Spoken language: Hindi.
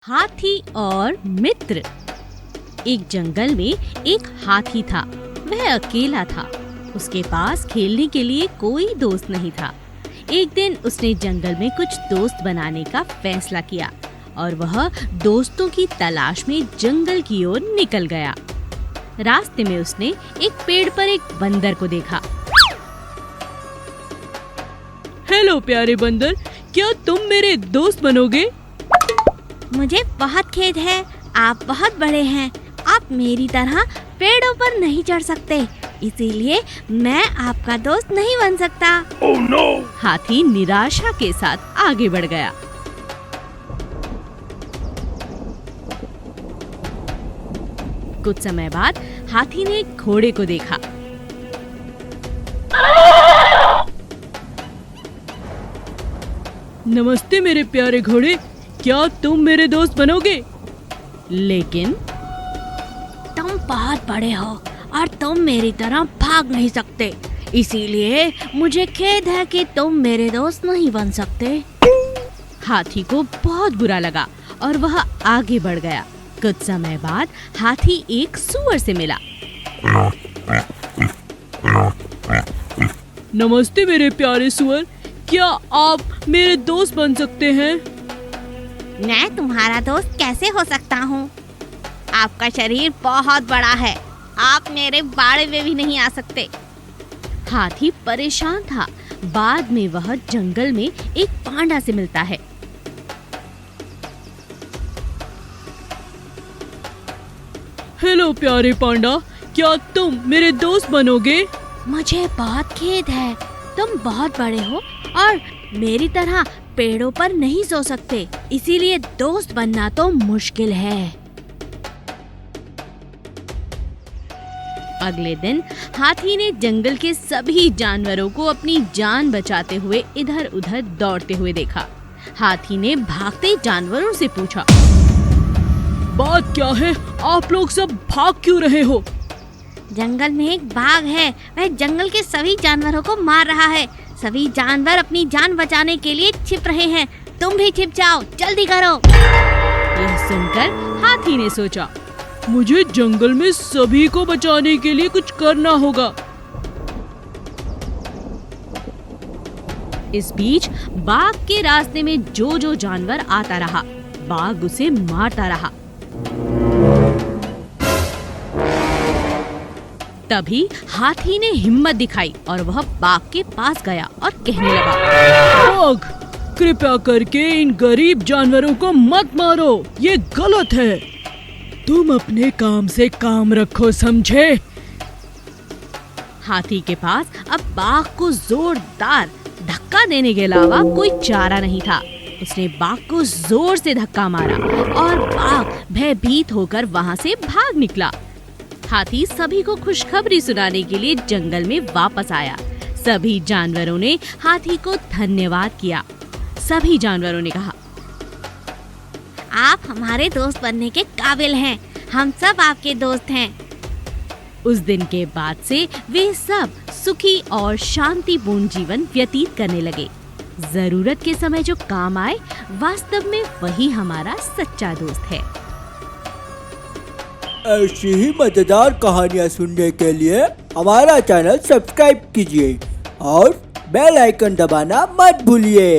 हाथी और मित्र। एक जंगल में एक हाथी था। वह अकेला था। उसके पास खेलने के लिए कोई दोस्त नहीं था। एक दिन उसने जंगल में कुछ दोस्त बनाने का फैसला किया और वह दोस्तों की तलाश में जंगल की ओर निकल गया। रास्ते में उसने एक पेड़ पर एक बंदर को देखा। हेलो प्यारे बंदर, क्या तुम मेरे दोस्त बनोगे? मुझे बहुत खेद है, आप बहुत बड़े हैं। आप मेरी तरह पेड़ों पर नहीं चढ़ सकते, इसीलिए मैं आपका दोस्त नहीं बन सकता। Oh, no! हाथी निराशा के साथ आगे बढ़ गया। कुछ समय बाद हाथी ने एक घोड़े को देखा। नमस्ते मेरे प्यारे घोड़े, क्या तुम मेरे दोस्त बनोगे? लेकिन तुम बहुत बड़े हो और तुम मेरी तरह भाग नहीं सकते, इसीलिए मुझे खेद है कि तुम मेरे दोस्त नहीं बन सकते। हाथी को बहुत बुरा लगा और वह आगे बढ़ गया। कुछ समय बाद हाथी एक सूअर से मिला। नमस्ते मेरे प्यारे सुअर, क्या आप मेरे दोस्त बन सकते हैं? मैं तुम्हारा दोस्त कैसे हो सकता हूँ? आपका शरीर बहुत बड़ा है, आप मेरे बाड़े में भी नहीं आ सकते। हाथी परेशान था। बाद में वह जंगल में एक पांडा से मिलता है। हेलो प्यारे पांडा, क्या तुम मेरे दोस्त बनोगे? मुझे बहुत खेद है, तुम बहुत बड़े हो और मेरी तरह पेड़ों पर नहीं सो सकते, इसीलिए दोस्त बनना तो मुश्किल है। अगले दिन हाथी ने जंगल के सभी जानवरों को अपनी जान बचाते हुए इधर उधर दौड़ते हुए देखा। हाथी ने भागते जानवरों से पूछा, बात क्या है? आप लोग सब भाग क्यों रहे हो? जंगल में एक बाघ है, वह जंगल के सभी जानवरों को मार रहा है। सभी जानवर अपनी जान बचाने के लिए छिप रहे हैं, तुम भी छिप जाओ, जल्दी करो। यह सुनकर हाथी ने सोचा, मुझे जंगल में सभी को बचाने के लिए कुछ करना होगा। इस बीच बाघ के रास्ते में जो जानवर आता रहा, बाघ उसे मारता रहा। तभी हाथी ने हिम्मत दिखाई और वह बाघ के पास गया और कहने लगा, बाघ, कृपया करके इन गरीब जानवरों को मत मारो, ये गलत है। तुम अपने काम से काम रखो, समझे? हाथी के पास अब बाघ को जोरदार धक्का देने के अलावा कोई चारा नहीं था। उसने बाघ को जोर से धक्का मारा और बाघ भयभीत होकर वहां से भाग निकला। हाथी सभी को खुशखबरी सुनाने के लिए जंगल में वापस आया। सभी जानवरों ने हाथी को धन्यवाद किया। सभी जानवरों ने कहा, आप हमारे दोस्त बनने के काबिल हैं, हम सब आपके दोस्त हैं। उस दिन के बाद से वे सब सुखी और शांतिपूर्ण जीवन व्यतीत करने लगे। जरूरत के समय जो काम आए, वास्तव में वही हमारा सच्चा दोस्त है। ऐसी ही मजेदार कहानियाँ सुनने के लिए हमारा चैनल सब्सक्राइब कीजिए और बेल आइकन दबाना मत भूलिए।